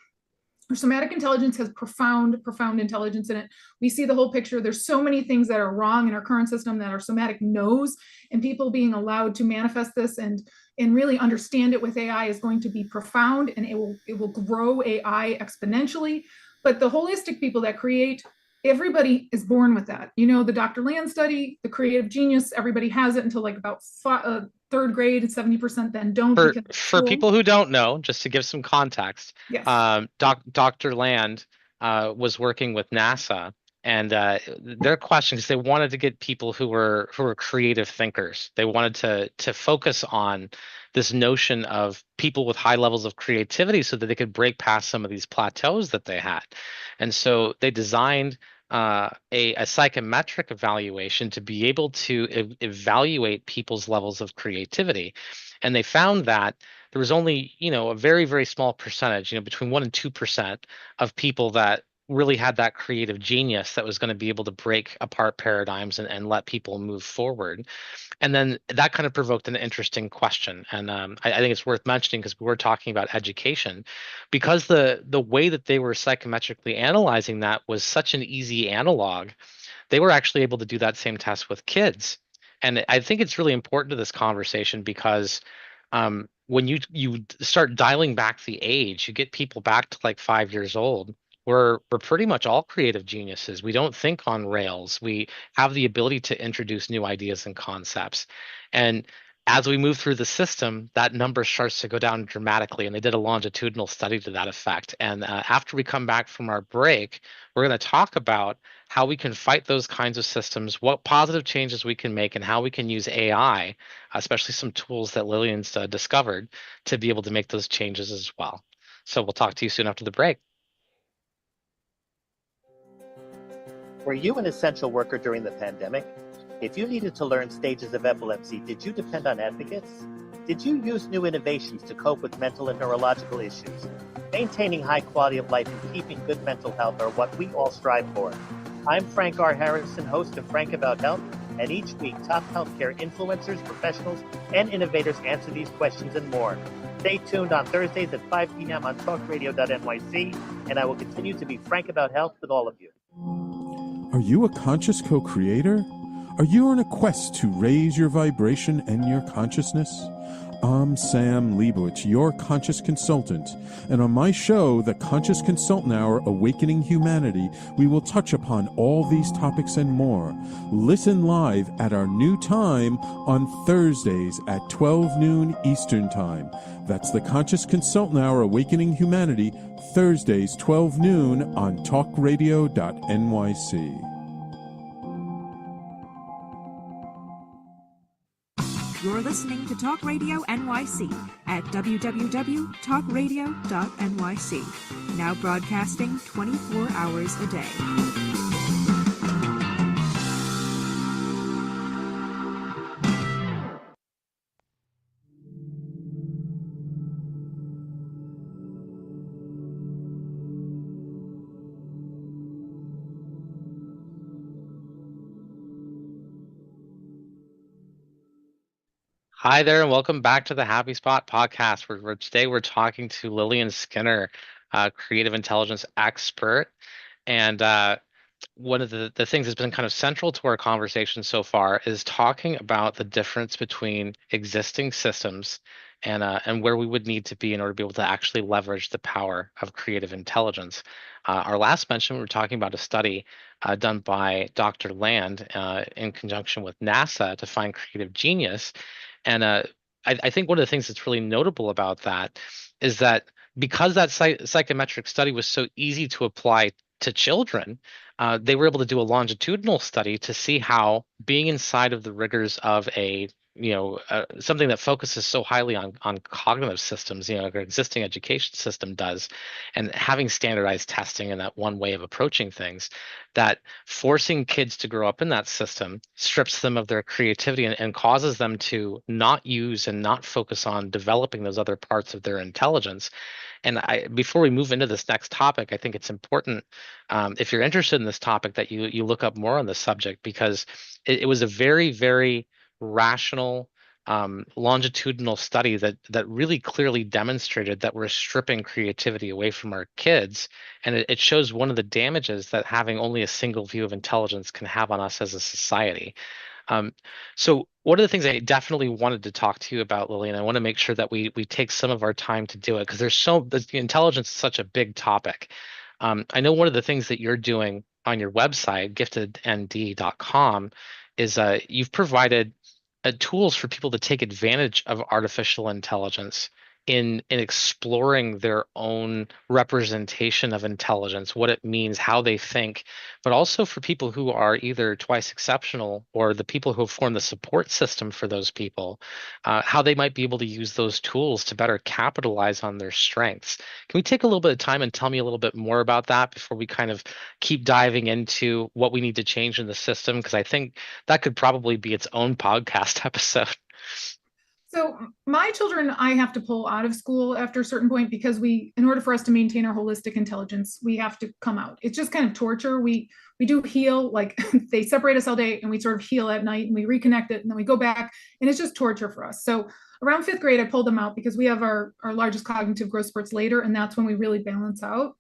Somatic intelligence has profound intelligence in it. We see the whole picture. There's so many things that are wrong in our current system that our somatic knows, and people being allowed to manifest this and really understand it with AI is going to be profound, and it will grow AI exponentially. But the holistic people that create, everybody is born with that. The Dr. Land study, the creative genius, everybody has it until like about third grade, and 70% then don't. For people who don't know, just to give some context, yes. Dr. Land was working with NASA, and their question is they wanted to get people who were creative thinkers. They wanted to focus on this notion of people with high levels of creativity so that they could break past some of these plateaus that they had. And so they designed a psychometric evaluation to be able to evaluate people's levels of creativity. And they found that there was only, a very, very small percentage, between 1% and 2% of people that really had that creative genius that was going to be able to break apart paradigms and let people move forward. And then that kind of provoked an interesting question. And I think it's worth mentioning, because we were talking about education, because the way that they were psychometrically analyzing that was such an easy analog. They were actually able to do that same test with kids. And I think it's really important to this conversation, because when you start dialing back the age, you get people back to like 5 years old. We're pretty much all creative geniuses. We don't think on rails. We have the ability to introduce new ideas and concepts. And as we move through the system, that number starts to go down dramatically. And they did a longitudinal study to that effect. And after we come back from our break, we're going to talk about how we can fight those kinds of systems, what positive changes we can make, and how we can use AI, especially some tools that Lillian's discovered, to be able to make those changes as well. So we'll talk to you soon after the break. Were you an essential worker during the pandemic? If you needed to learn stages of epilepsy, did you depend on advocates? Did you use new innovations to cope with mental and neurological issues? Maintaining high quality of life and keeping good mental health are what we all strive for. I'm Frank R. Harrison, host of Frank About Health, and each week top healthcare influencers, professionals, and innovators answer these questions and more. Stay tuned on Thursdays at 5 p.m. on talkradio.nyc, and I will continue to be frank about health with all of you. Are you a conscious co-creator? Are you on a quest to raise your vibration and your consciousness? I'm Sam Leibowitz, your conscious consultant, and on my show, The Conscious Consultant Hour, Awakening Humanity, we will touch upon all these topics and more. Listen live at our new time on Thursdays at 12 noon Eastern Time. That's The Conscious Consultant Hour, Awakening Humanity, Thursdays 12 noon on talkradio.nyc. You're You're listening to Talk Radio NYC at www.talkradio.nyc. Now broadcasting 24 hours a day. Hi there, and welcome back to the Happy Spot podcast. Where today we're talking to Lillian Skinner, creative intelligence expert, and one of the things that's been kind of central to our conversation so far is talking about the difference between existing systems and where we would need to be in order to be able to actually leverage the power of creative intelligence. Our last mention, we were talking about a study done by Dr. Land in conjunction with NASA to find creative genius. And I think one of the things that's really notable about that is that because that psychometric study was so easy to apply to children, they were able to do a longitudinal study to see how being inside of the rigors of something that focuses so highly on cognitive systems, like our existing education system does, and having standardized testing and that one way of approaching things, that forcing kids to grow up in that system strips them of their creativity and causes them to not use and not focus on developing those other parts of their intelligence. And before we move into this next topic, I think it's important, if you're interested in this topic, that you look up more on the subject, because it was a very, very rational, longitudinal study that really clearly demonstrated that we're stripping creativity away from our kids, and it shows one of the damages that having only a single view of intelligence can have on us as a society. So one of the things I definitely wanted to talk to you about, Lillian, I want to make sure that we take some of our time to do it, because the intelligence is such a big topic. I know one of the things that you're doing on your website, giftednd.com, is you've provided tools for people to take advantage of artificial intelligence in exploring their own representation of intelligence, what it means, how they think, but also for people who are either twice exceptional or the people who form the support system for those people, how they might be able to use those tools to better capitalize on their strengths. Can we take a little bit of time and tell me a little bit more about that before we kind of keep diving into what we need to change in the system? Because I think that could probably be its own podcast episode. So my children, I have to pull out of school after a certain point, because in order for us to maintain our holistic intelligence, we have to come out. It's just kind of torture. We do heal, like they separate us all day and we sort of heal at night and we reconnect it and then we go back, and it's just torture for us. So around 5th grade, I pulled them out because we have our largest cognitive growth spurts later, and that's when we really balance out.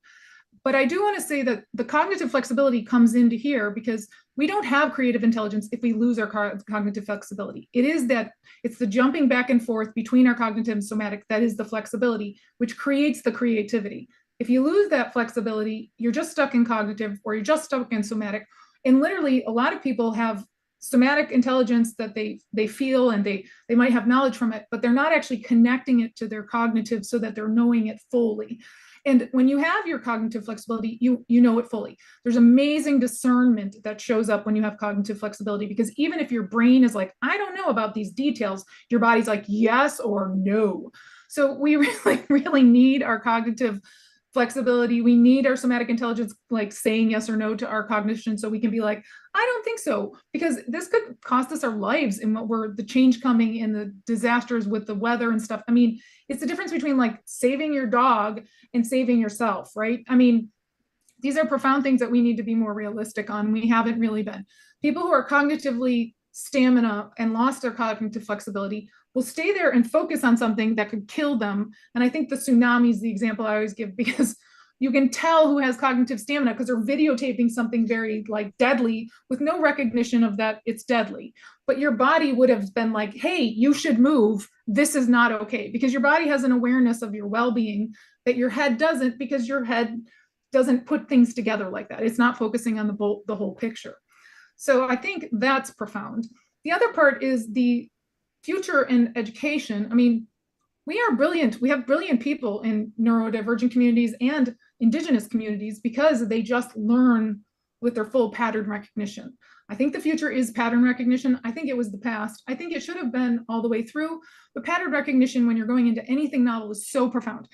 But I do want to say that the cognitive flexibility comes into here because we don't have creative intelligence if we lose our cognitive flexibility. It's the jumping back and forth between our cognitive and somatic that is the flexibility, which creates the creativity. If you lose that flexibility, you're just stuck in cognitive or you're just stuck in somatic. And literally, a lot of people have somatic intelligence that they feel and they might have knowledge from it, but they're not actually connecting it to their cognitive so that they're knowing it fully. And when you have your cognitive flexibility, you know it fully. There's amazing discernment that shows up when you have cognitive flexibility, because even if your brain is like, I don't know about these details, your body's like, yes or no. So we really, really need our cognitive flexibility. We need our somatic intelligence, like saying yes or no to our cognition, so we can be like, I don't think so, because this could cost us our lives in what we're the change coming in the disasters with the weather and stuff. I mean, it's the difference between like saving your dog and saving yourself, right? I mean, these are profound things that we need to be more realistic on. We haven't really been. People who are cognitively stamina and lost their cognitive flexibility will stay there and focus on something that could kill them. And I think the tsunami is the example I always give, because you can tell who has cognitive stamina because they're videotaping something very like deadly with no recognition of that it's deadly. But your body would have been like, hey, you should move. This is not okay, because your body has an awareness of your well-being that your head doesn't, because your head doesn't put things together like that. It's not focusing on the whole picture. So I think that's profound. The other part is the future in education. I mean, we are brilliant. We have brilliant people in neurodivergent communities and indigenous communities because they just learn with their full pattern recognition. I think the future is pattern recognition. I think it was the past. I think it should have been all the way through. But pattern recognition, when you're going into anything novel, is so profound.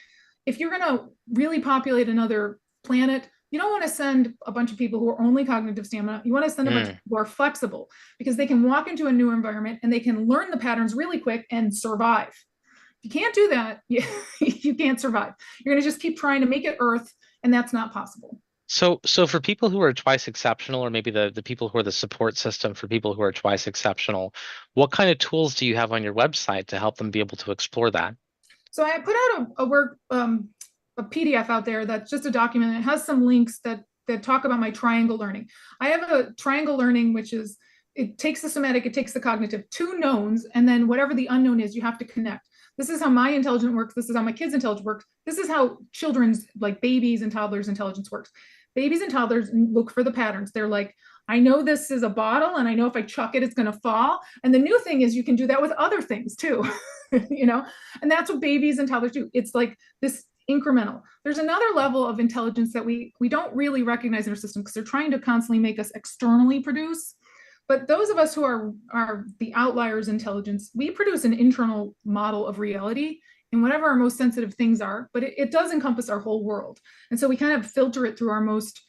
If you're going to really populate another planet, you don't want to send a bunch of people who are only cognitive stamina. You want to send a bunch of people who are flexible, because they can walk into a new environment and they can learn the patterns really quick and survive. If you can't do that, you can't survive. You're going to just keep trying to make it Earth, and that's not possible. So for people who are twice exceptional, or maybe the people who are the support system for people who are twice exceptional, what kind of tools do you have on your website to help them be able to explore that? So I put out a PDF out there that's just a document. It has some links that talk about my triangle learning. I have a triangle learning, which is, it takes the somatic, it takes the cognitive, two knowns, and then whatever the unknown is, you have to connect. This is how my intelligence works. This is how my kids' intelligence works. This is how children's, like babies and toddlers' intelligence works. Babies and toddlers look for the patterns. They're like, I know this is a bottle, and I know if I chuck it, it's going to fall. And the new thing is you can do that with other things too, and that's what babies and toddlers do. It's like this incremental. There's another level of intelligence that we don't really recognize in our system, because they're trying to constantly make us externally produce. But those of us who are the outliers intelligence, we produce an internal model of reality in whatever our most sensitive things are, but it does encompass our whole world. And so we kind of filter it through our most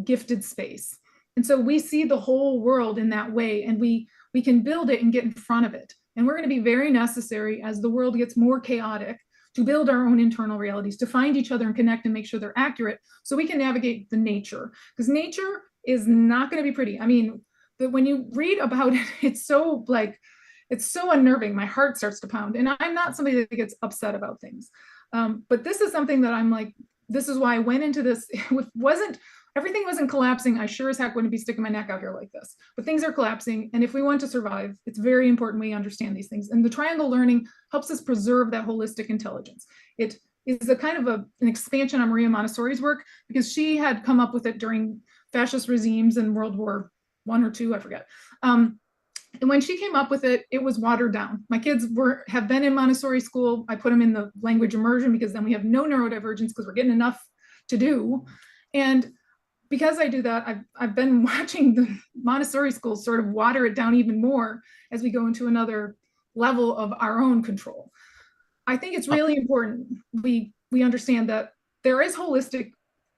gifted space. And so we see the whole world in that way, and we can build it and get in front of it. And we're going to be very necessary as the world gets more chaotic to build our own internal realities, to find each other and connect and make sure they're accurate, so we can navigate the nature. Because nature is not going to be pretty. I mean, when you read about it, it's so unnerving. My heart starts to pound. And I'm not somebody that gets upset about things. But this is something that I'm like, this is why I went into this. Everything wasn't collapsing. I sure as heck wouldn't be sticking my neck out here like this. But things are collapsing. And if we want to survive, it's very important we understand these things. And the triangle learning helps us preserve that holistic intelligence. It is a kind of an expansion on Maria Montessori's work, because she had come up with it during fascist regimes in World War I or II, I forget. And when she came up with it, it was watered down. My kids have been in Montessori school. I put them in the language immersion, because then we have no neurodivergence, because we're getting enough to do. And because I do that, I've been watching the Montessori schools sort of water it down even more as we go into another level of our own control. I think it's really important we understand that there is holistic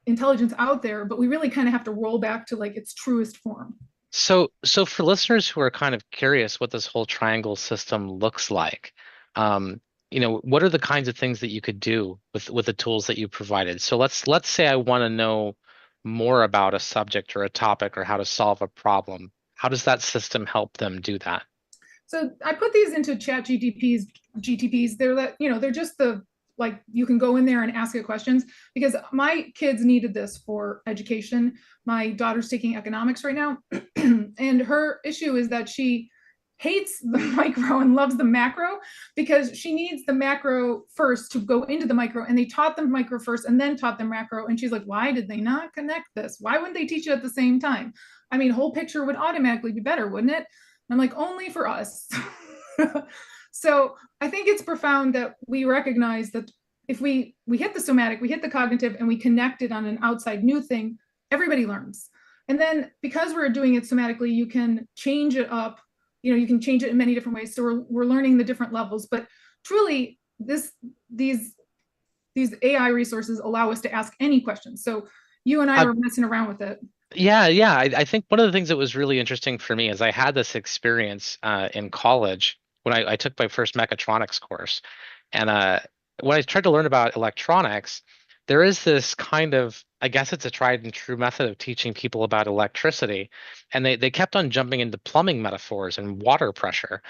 intelligence out there, but we really kind of have to roll back to like its truest form. So for listeners who are kind of curious what this whole triangle system looks like, what are the kinds of things that you could do with the tools that you provided? So let's say I want to know more about a subject or a topic, or how to solve a problem. How does that system help them do that? So I put these into chat GTPs. They're just you can go in there and ask it questions, because my kids needed this for education. My daughter's taking economics right now, and her issue is that she hates the micro and loves the macro, because she needs the macro first to go into the micro, and they taught them micro first and then taught them macro. And she's like, why did they not connect this? Why wouldn't they teach it at the same time? I mean, whole picture would automatically be better, wouldn't it? I'm like, only for us. So I think it's profound that we recognize that if we hit the somatic, we hit the cognitive, and we connect it on an outside new thing, everybody learns. And then because we're doing it somatically, you can change it up. You can change it in many different ways. So we're learning the different levels. But truly, these AI resources allow us to ask any questions. So you and I were messing around with it. Yeah. I think one of the things that was really interesting for me is I had this experience in college when I took my first mechatronics course. And when I tried to learn about electronics, there is this kind of, I guess it's a tried and true method of teaching people about electricity. And they kept on jumping into plumbing metaphors and water pressure.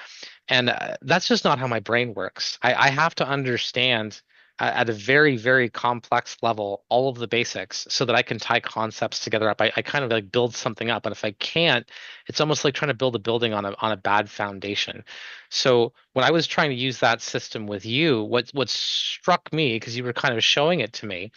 And that's just not how my brain works. I have to understand at a very, very complex level all of the basics so that I can tie concepts together up. I kind of like build something up. And if I can't, it's almost like trying to build a building on a bad foundation. So when I was trying to use that system with you, what struck me, because you were kind of showing it to me,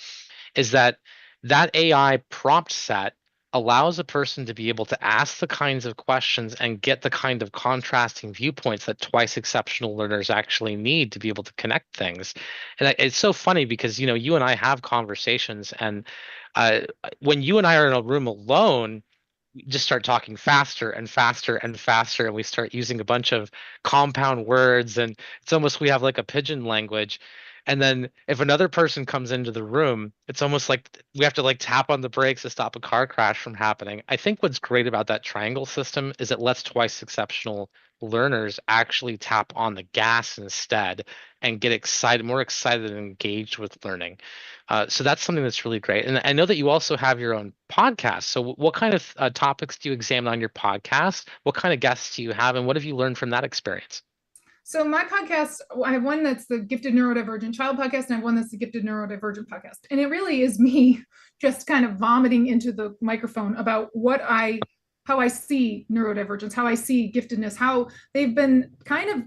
is that AI prompt set allows a person to be able to ask the kinds of questions and get the kind of contrasting viewpoints that twice exceptional learners actually need to be able to connect things. And it's so funny because, you and I have conversations, and when you and I are in a room alone, we just start talking faster and faster and faster, and we start using a bunch of compound words, and it's almost we have like a pigeon language. And then if another person comes into the room, it's almost like we have to like tap on the brakes to stop a car crash from happening. I think what's great about that triangle system is it lets twice exceptional learners actually tap on the gas instead and get excited, more excited and engaged with learning. So that's something that's really great. And I know that you also have your own podcast. So what kind of topics do you examine on your podcast? What kind of guests do you have, and what have you learned from that experience? So my podcast, I have one that's the Gifted Neurodivergent Child podcast, and I have one that's the Gifted Neurodivergent podcast. And it really is me just kind of vomiting into the microphone about how I see neurodivergence, how I see giftedness, how they've been kind of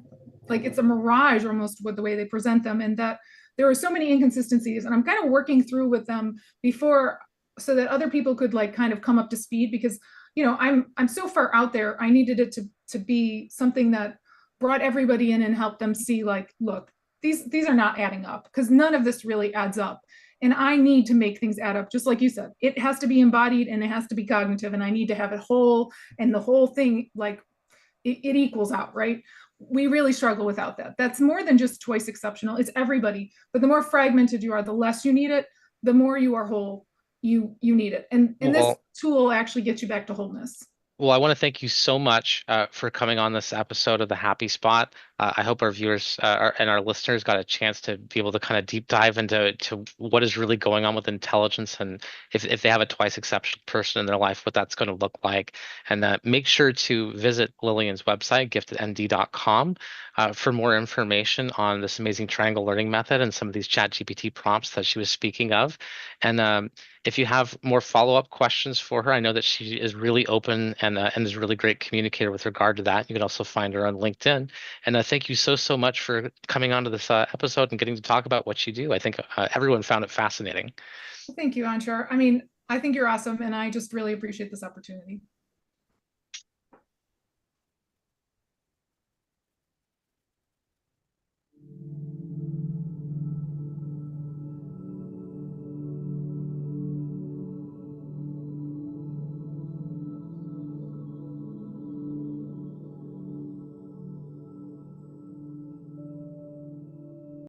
like it's a mirage almost with the way they present them, and that there are so many inconsistencies. And I'm kind of working through with them before so that other people could like kind of come up to speed, because I'm so far out there. I needed it to be something that brought everybody in and helped them see like, look, these are not adding up, because none of this really adds up. And I need to make things add up, just like you said. It has to be embodied and it has to be cognitive, and I need to have it whole, and the whole thing, like it equals out, right? We really struggle without that. That's more than just twice exceptional. It's everybody. But the more fragmented you are, the less you need it. The more you are whole, you need it. And this tool actually gets you back to wholeness. Well, I want to thank you so much for coming on this episode of The Happy Spot. I hope our viewers and our listeners got a chance to be able to kind of deep dive into what is really going on with intelligence, and if they have a twice exceptional person in their life, what that's going to look like. And make sure to visit Lillian's website, giftednd.com, for more information on this amazing triangle learning method and some of these ChatGPT prompts that she was speaking of. And if you have more follow-up questions for her, I know that she is really open and is a really great communicator with regard to that. You can also find her on LinkedIn. And thank you so much for coming onto this episode and getting to talk about what you do. I think everyone found it fascinating. Thank you, Anshar. I mean, I think you're awesome, and I just really appreciate this opportunity.